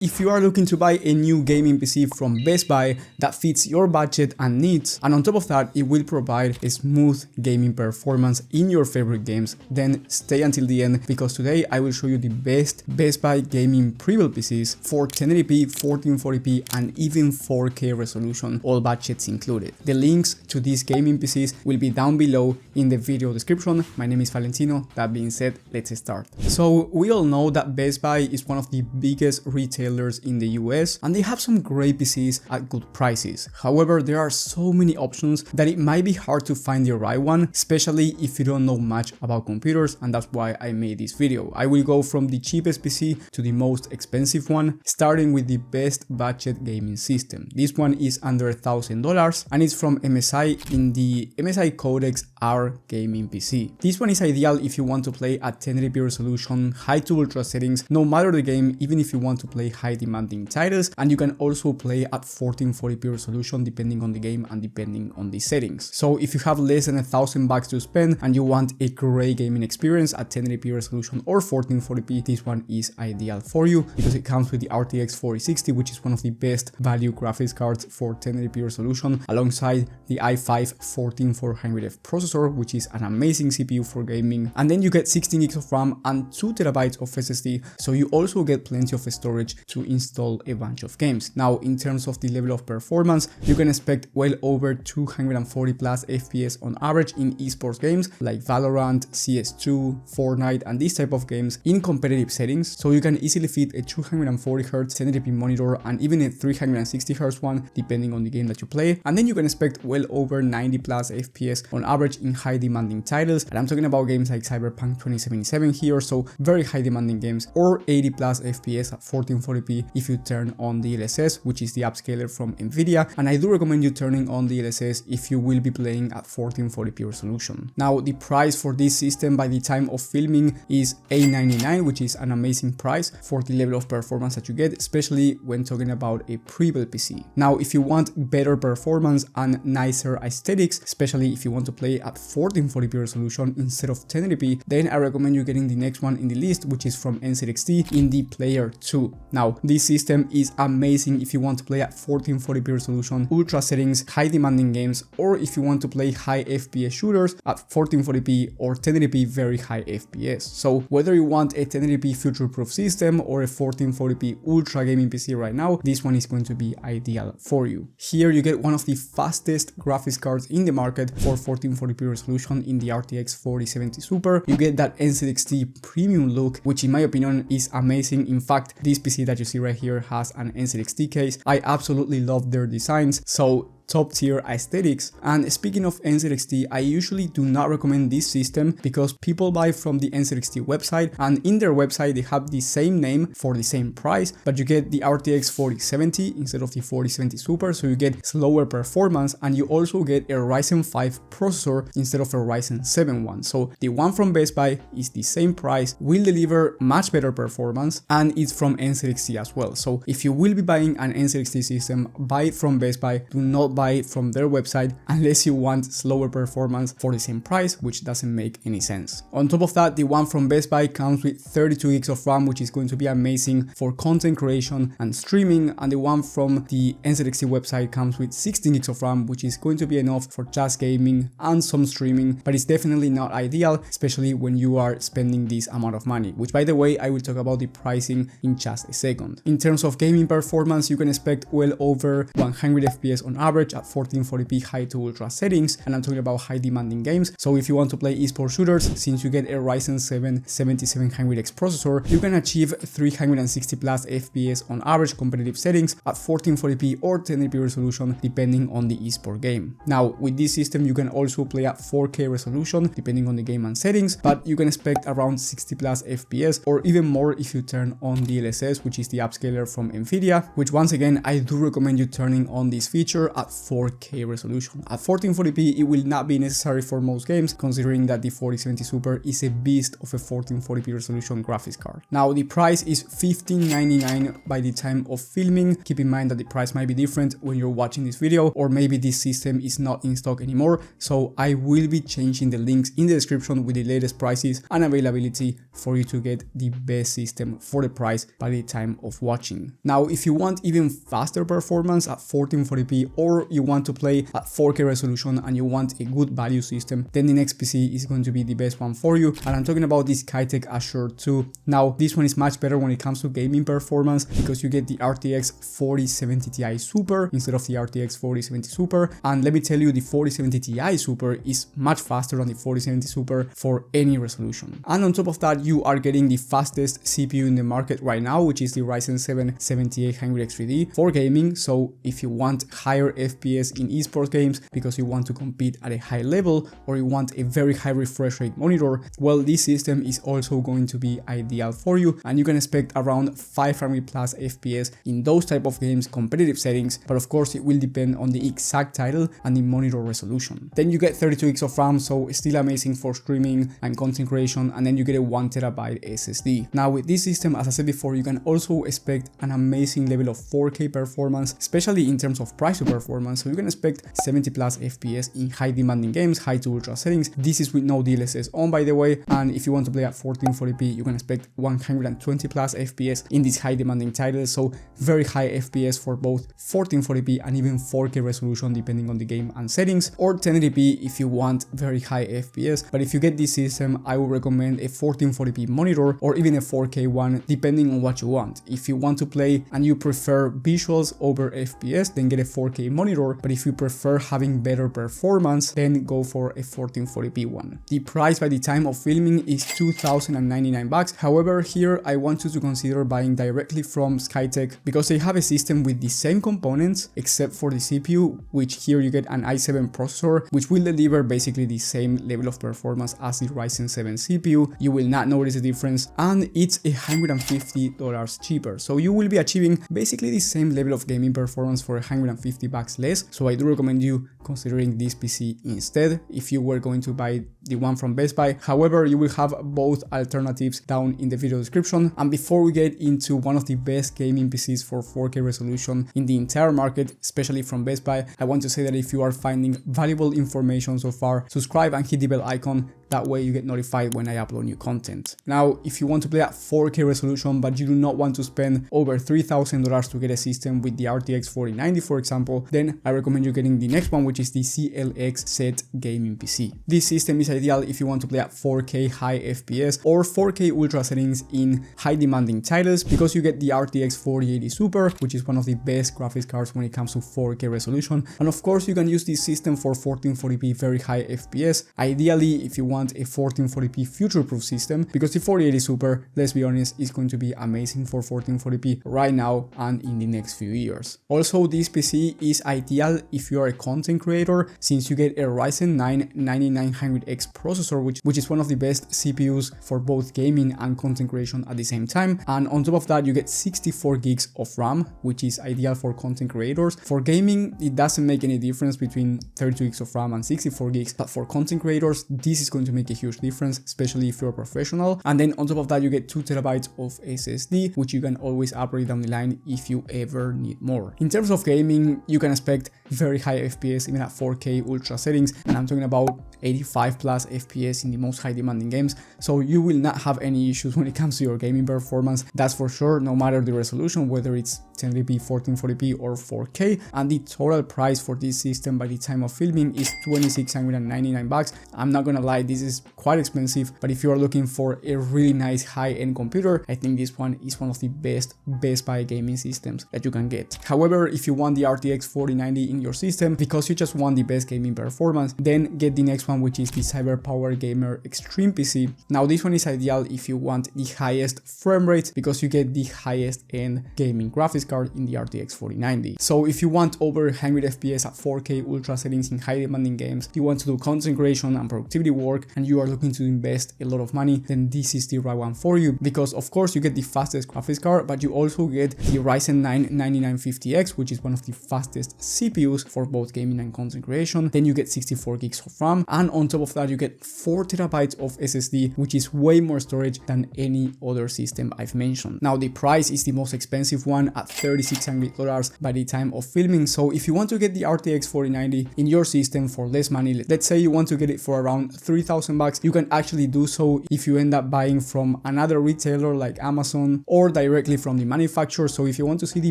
If you are looking to buy a new gaming PC from Best Buy that fits your budget and needs, and on top of that it will provide a smooth gaming performance in your favorite games, then stay until the end because today I will show you the best Best Buy gaming Prebuilt PCs for 1080p, 1440p and even 4K resolution, all budgets included. The links to these gaming PCs will be down below in the video description. My name is Valentino. That being said, let's start. So we all know that Best Buy is one of the biggest retailers in the US and they have some great PCs at good prices. However, there are so many options that it might be hard to find the right one, especially if you don't know much about computers, and that's why I made this video. I will go from the cheapest PC to the most expensive one, starting with the best budget gaming system. This one is under $1,000 and it's from MSI in the MSI Codex R gaming PC. This one is ideal if you want to play at 1080p resolution, high to ultra settings, no matter the game, even if you want to play high demanding titles, and you can also play at 1440p resolution depending on the game and depending on the settings. So if you have less than $1,000 to spend and you want a great gaming experience at 1080p resolution or 1440p, this one is ideal for you because it comes with the RTX 4060, which is one of the best value graphics cards for 1080p resolution, alongside the i5 14400F processor, which is an amazing CPU for gaming. And then you get 16 gigs of RAM and 2TB of SSD, so you also get plenty of storage to install a bunch of games. Now, in terms of the level of performance, you can expect well over 240 plus FPS on average in esports games like Valorant, CS2, Fortnite, and this type of games in competitive settings. So you can easily fit a 240Hz 1080p monitor and even a 360Hz one depending on the game that you play. And then you can expect well over 90 plus FPS on average in high demanding titles, and I'm talking about games like Cyberpunk 2077 here, so very high demanding games, or 80 plus FPS at 1440p if you turn on the DLSS, which is the upscaler from Nvidia, and I do recommend you turning on the DLSS if you will be playing at 1440p resolution. Now, the price for this system by the time of filming is $899, which is an amazing price for the level of performance that you get, especially when talking about a pre-built PC. Now, if you want better performance and nicer aesthetics, especially if you want to play at 1440p resolution instead of 1080p, then I recommend you getting the next one in the list, which is from NZXT in the Player 2. Now, this system is amazing if you want to play at 1440p resolution, ultra settings, high demanding games, or if you want to play high FPS shooters at 1440p or 1080p very high FPS. So whether you want a 1080p future-proof system or a 1440p ultra gaming PC right now, this one is going to be ideal for you. Here you get one of the fastest graphics cards in the market for 1440p resolution in the RTX 4070 Super. You get that NZXT premium look, which in my opinion is amazing. In fact, this PC that you see right here has an NZXT case. I absolutely love their designs, so top tier aesthetics. And speaking of NZXT, I usually do not recommend this system because people buy from the NZXT website, and in their website they have the same name for the same price, but you get the RTX 4070 instead of the 4070 Super, so you get slower performance, and you also get a Ryzen 5 processor instead of a Ryzen 7 one. So the one from Best Buy is the same price, will deliver much better performance, and it's from NZXT as well. So if you will be buying an NZXT system, buy it from Best Buy. Do not buy it from their website unless you want slower performance for the same price, which doesn't make any sense. On top of that, the one from Best Buy comes with 32 gigs of RAM, which is going to be amazing for content creation and streaming, and the one from the NZXT website comes with 16 gigs of RAM, which is going to be enough for just gaming and some streaming, but it's definitely not ideal, especially when you are spending this amount of money, which by the way, I will talk about the pricing in just a second. In terms of gaming performance, you can expect well over 100 FPS on average at 1440p high to ultra settings, and I'm talking about high demanding games. So if you want to play esports shooters, since you get a Ryzen 7 7700X processor, you can achieve 360 plus FPS on average competitive settings at 1440p or 1080p resolution depending on the esport game. Now, with this system you can also play at 4K resolution depending on the game and settings, but you can expect around 60 plus FPS or even more if you turn on DLSS, which is the upscaler from Nvidia, which once again I do recommend you turning on this feature at 4K resolution. At 1440p, it will not be necessary for most games, considering that the 4070 Super is a beast of a 1440p resolution graphics card. Now, the price is $1599 by the time of filming. Keep in mind that the price might be different when you're watching this video, or maybe this system is not in stock anymore, so I will be changing the links in the description with the latest prices and availability for you to get the best system for the price by the time of watching. Now, if you want even faster performance at 1440p, or you want to play at 4K resolution and you want a good value system, then the next PC is going to be the best one for you, and I'm talking about the Skytech Assure 2. Now, this one is much better when it comes to gaming performance because you get the RTX 4070 Ti Super instead of the RTX 4070 Super, and let me tell you, the 4070 Ti Super is much faster than the 4070 Super for any resolution. And on top of that, you are getting the fastest CPU in the market right now, which is the Ryzen 7 7800X3D for gaming. So if you want higher FPS in esports games because you want to compete at a high level, or you want a very high refresh rate monitor, well, this system is also going to be ideal for you, and you can expect around 500 plus FPS in those type of games, competitive settings, but of course it will depend on the exact title and the monitor resolution. Then you get 32 gigs of RAM, so still amazing for streaming and content creation, and then you get a 1TB SSD. Now, with this system, as I said before, you can also expect an amazing level of 4K performance, especially in terms of price to performance. So you can expect 70 plus FPS in high demanding games, high to ultra settings. This is with no DLSS on, by the way, and if you want to play at 1440p, you can expect 120 plus FPS in these high demanding titles, so very high FPS for both 1440p and even 4K resolution depending on the game and settings, or 1080p if you want very high FPS. But if you get this system, I would recommend a 1440p monitor or even a 4K one depending on what you want. If you want to play and you prefer visuals over FPS, then get a 4K monitor, but if you prefer having better performance, then go for a 1440p one. The price by the time of filming is $2,099. However, here I want you to consider buying directly from Skytech because they have a system with the same components except for the CPU, which here you get an i7 processor, which will deliver basically the same level of performance as the Ryzen 7 CPU. You will not notice a difference, and it's $150 cheaper. So you will be achieving basically the same level of gaming performance for $150 less. So I do recommend you considering this PC instead if you were going to buy the one from Best Buy. However, you will have both alternatives down in the video description. And before we get into one of the best gaming PCs for 4K resolution in the entire market, especially from Best Buy, I want to say that if you are finding valuable information so far, subscribe and hit the bell icon. That way you get notified when I upload new content. Now, if you want to play at 4K resolution, but you do not want to spend over $3,000 to get a system with the RTX 4090, for example, then I recommend you getting the next one, which is the CLX Set Gaming PC. This system is ideal if you want to play at 4K high FPS or 4K ultra settings in high demanding titles, because you get the RTX 4080 Super, which is one of the best graphics cards when it comes to 4K resolution. And of course, you can use this system for 1440p very high FPS, ideally if you want a 1440p future-proof system, because the 4080 Super, let's be honest, is going to be amazing for 1440p right now and in the next few years. Also, this PC is ideal if you are a content creator, since you get a Ryzen 9 9900X processor, which is one of the best CPUs for both gaming and content creation at the same time. And on top of that, you get 64 gigs of RAM, which is ideal for content creators. For gaming, it doesn't make any difference between 32 gigs of RAM and 64 gigs, but for content creators, this is going to make a huge difference, especially if you're a professional. And then on top of that, you get 2TB of SSD, which you can always upgrade down the line if you ever need more. In terms of gaming, you can expect very high FPS even at 4K ultra settings, and I'm talking about 85 plus FPS in the most high demanding games. So you will not have any issues when it comes to your gaming performance, that's for sure, no matter the resolution, whether it's 1080p, 1440p or 4K. And the total price for this system by the time of filming is $2,699. I'm not gonna lie, this is quite expensive, but if you are looking for a really nice high-end computer, I think this one is one of the best Best Buy gaming systems that you can get. However, if you want the RTX 4090 in your system because you just want the best gaming performance, then get the next one, which is the CyberPower Gamer Extreme PC. Now, this one is ideal if you want the highest frame rate because you get the highest end gaming graphics card in the RTX 4090. So if you want over 100 FPS at 4K ultra settings in high demanding games, you want to do content creation and productivity work, and you are looking to invest a lot of money, then this is the right one for you, because of course you get the fastest graphics card, but you also get the Ryzen 9 9950X, which is one of the fastest CPUs GPUs for both gaming and content creation. Then you get 64 gigs of RAM, and on top of that you get 4 terabytes of SSD, which is way more storage than any other system I've mentioned. Now the price is the most expensive one at $3,600 by the time of filming, so if you want to get the RTX 4090 in your system for less money, let's say you want to get it for around $3,000, you can actually do so if you end up buying from another retailer like Amazon or directly from the manufacturer. So if you want to see the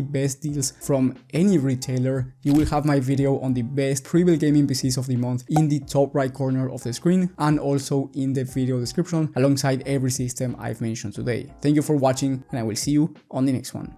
best deals from any retailer, you will have my video on the best Prebuilt Gaming PCs of the month in the top right corner of the screen, and also in the video description alongside every system I've mentioned today. Thank you for watching, and I will see you on the next one.